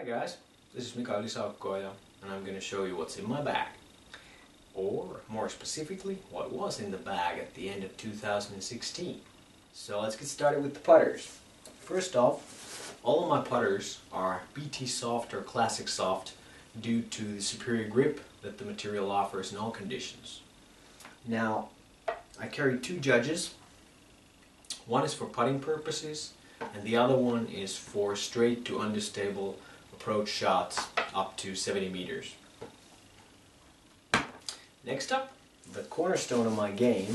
Hi guys, this is Mika Ylisaukko-oja and I'm going to show you what's in my bag. Or, more specifically, what was in the bag at the end of 2016. So let's get started with the putters. First off, all of my putters are BT Soft or Classic Soft due to the superior grip that the material offers in all conditions. Now, I carry two judges. One is for putting purposes and the other one is for straight to understable approach shots up to 70 meters. Next up, the cornerstone of my game,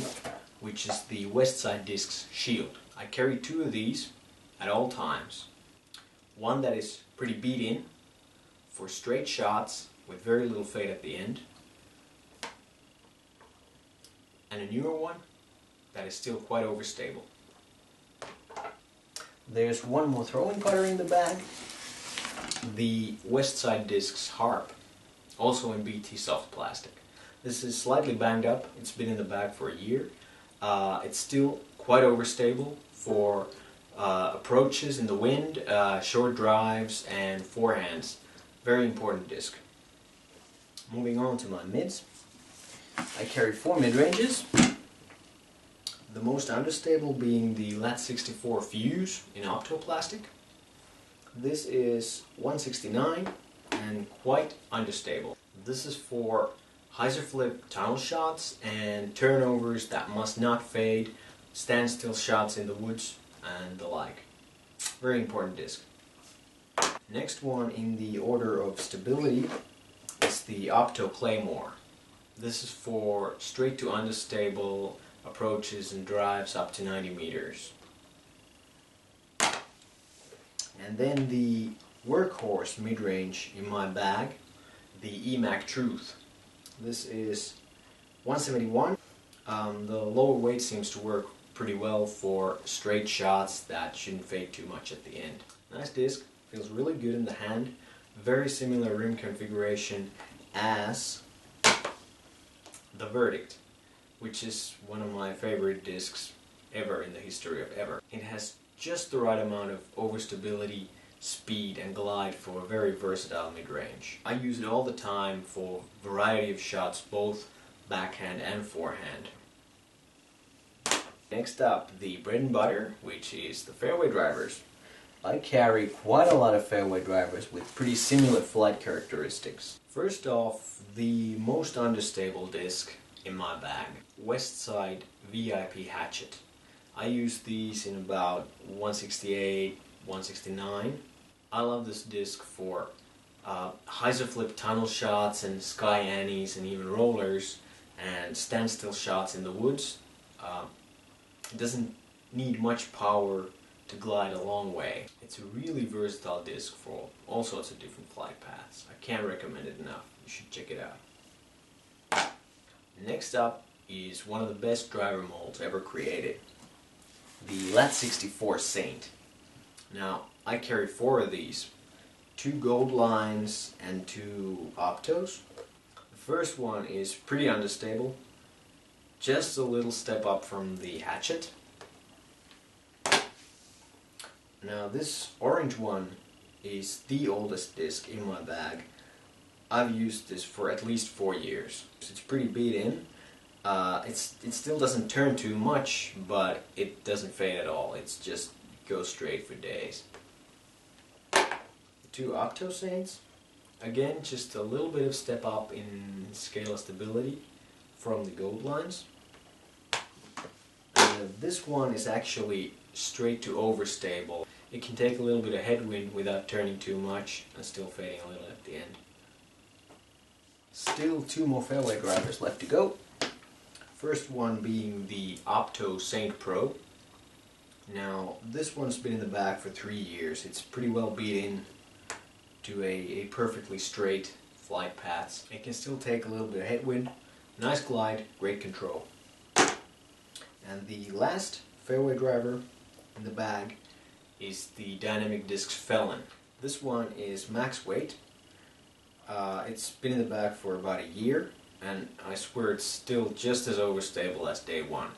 which is the Westside Discs Shield. I carry two of these at all times. One that is pretty beat in for straight shots with very little fade at the end, and a newer one that is still quite overstable. There's one more throwing putter in the bag, the Westside Discs Harp, also in BT Soft plastic. This is slightly banged up, it's been in the bag for a year. It's still quite overstable for approaches in the wind, short drives and forehands. Very important disc. Moving on to my mids, I carry four mid-ranges. The most understable being the Lat 64 Fuse in optoplastic. This is 169 and quite understable. This is for hyzer flip tunnel shots and turnovers that must not fade, standstill shots in the woods and the like. Very important disc. Next one in the order of stability is the Opto Claymore. This is for straight to understable approaches and drives up to 90 meters. And then the workhorse mid-range in my bag, the EMAC Truth. This is 171. The lower weight seems to work pretty well for straight shots that shouldn't fade too much at the end. Nice disc, feels really good in the hand. Very similar rim configuration as the Verdict, which is one of my favorite discs ever in the history of ever. It has just the right amount of overstability, speed and glide for a very versatile mid-range. I use it all the time for a variety of shots, both backhand and forehand. Next up, the bread and butter, which is the fairway drivers. I carry quite a lot of fairway drivers with pretty similar flight characteristics. First off, the most understable disc in my bag, Westside VIP Hatchet. I use these in about 168, 169. I love this disc for hyzer flip tunnel shots and sky annies and even rollers and standstill shots in the woods. It doesn't need much power to glide a long way. It's a really versatile disc for all sorts of different flight paths. I can't recommend it enough. You should check it out. Next up is one of the best driver molds ever created, the Lat 64 Saint. Now, I carry four of these, two gold lines and two optos. The first one is pretty understable, just a little step up from the Hatchet. Now this orange one is the oldest disc in my bag. I've used this for at least 4 years. It's pretty beat in. It still doesn't turn too much, but it doesn't fade at all. It's just goes straight for days. The two Opto Saints, again just a little bit of step up in scale of stability from the gold lines. This one is actually straight to overstable. It can take a little bit of headwind without turning too much and still fading a little at the end. Still two more fairway drivers left to go. First one being the Opto Saint Pro. Now this one's been in the bag for 3 years. It's pretty well beat in to a perfectly straight flight paths. It can still take a little bit of headwind. Nice glide, great control. And the last fairway driver in the bag is the Dynamic Discs Felon. This one is max weight. It's been in the bag for about a year and I swear it's still just as overstable as day one.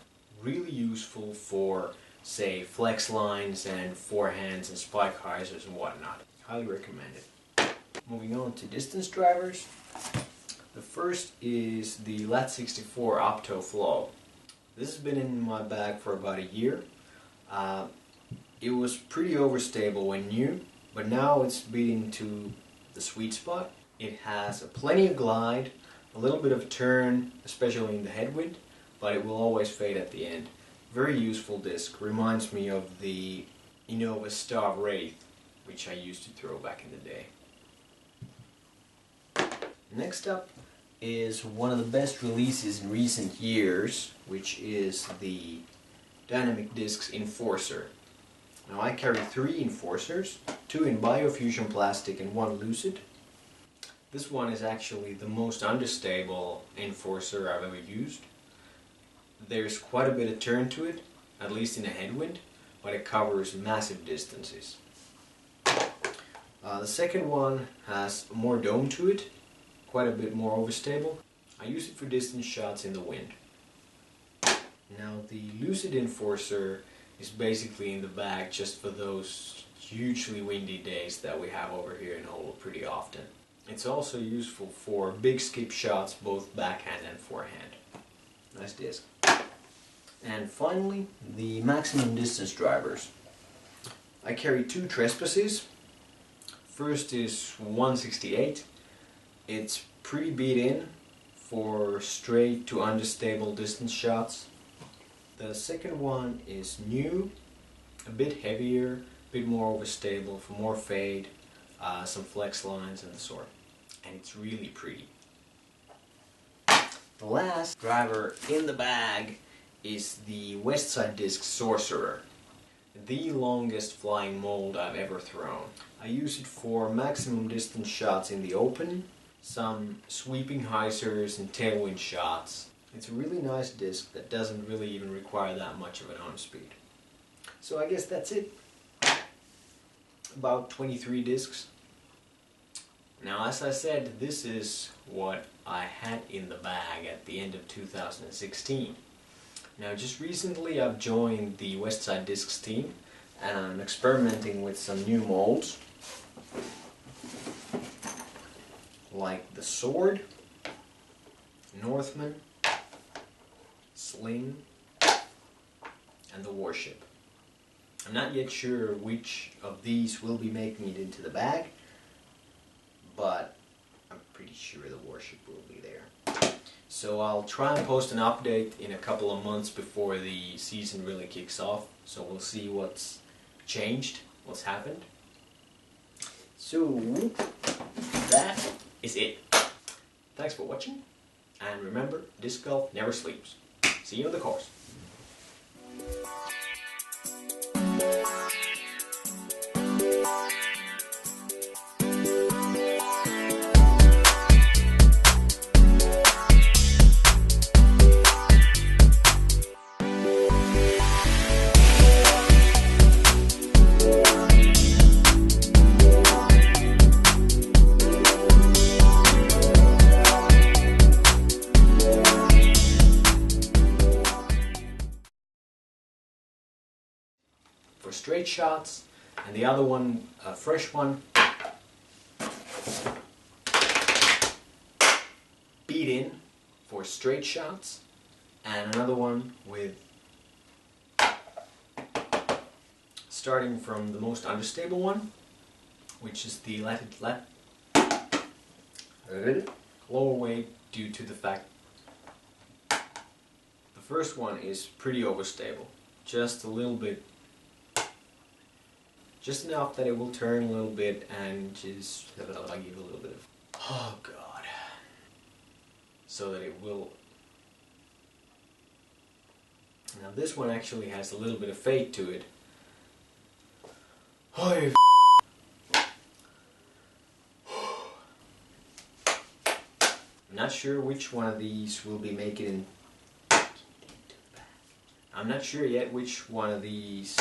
Really useful for, say, flex lines and forehands and spike hyzers and whatnot. Highly recommend it. Moving on to distance drivers. The first is the Lat 64 Opto Flow. This has been in my bag for about a year. It was pretty overstable when new, but now it's beating to the sweet spot. It has plenty of glide, a little bit of turn, especially in the headwind, but it will always fade at the end. Very useful disc. Reminds me of the Innova Star Wraith, which I used to throw back in the day. Next up is one of the best releases in recent years, which is the Dynamic Discs Enforcer. Now I carry 3 Enforcers, 2 in Biofusion plastic and 1 Lucid. This one is actually the most understable Enforcer I've ever used. There's quite a bit of turn to it, at least in a headwind, but it covers massive distances. The second one has more dome to it, quite a bit more overstable. I use it for distance shots in the wind. Now the Lucid Enforcer is basically in the bag just for those hugely windy days that we have over here in Oulu pretty often. It's also useful for big skip shots, both backhand and forehand. Nice disc. And finally, the maximum distance drivers. I carry 2 Trespasses. First is 168. It's pretty beat in for straight to understable distance shots. The second one is new, a bit heavier, a bit more overstable for more fade, some flex lines and the sort. And it's really pretty. The last driver in the bag is the Westside Disc Sorcerer. The longest flying mold I've ever thrown. I use it for maximum distance shots in the open, some sweeping hyzers and tailwind shots. It's a really nice disc that doesn't really even require that much of an arm speed. So I guess that's it. About 23 discs. Now, as I said, this is what I had in the bag at the end of 2016. Now, just recently I've joined the Westside Discs team and I'm experimenting with some new molds, like the Sword, Northman, Sling, and the Warship. I'm not yet sure which of these will be making it into the bag, but I'm pretty sure the Warship will be there. So I'll try and post an update in a couple of months before the season really kicks off, so we'll see what's changed, what's happened. So that is it. Thanks for watching, and remember, disc golf never sleeps. See you on the course. For straight shots, and the other one, a fresh one, beat in for straight shots, and another one with starting from the most understable one, which is the lower weight due to the fact the first one is pretty overstable, just a little bit. Just enough that it will turn a little bit and just give a little bit of, oh god, so that it will. Now this one actually has a little bit of fade to it. Oh, I'm not sure which one of these will be making in. I'm not sure yet which one of these.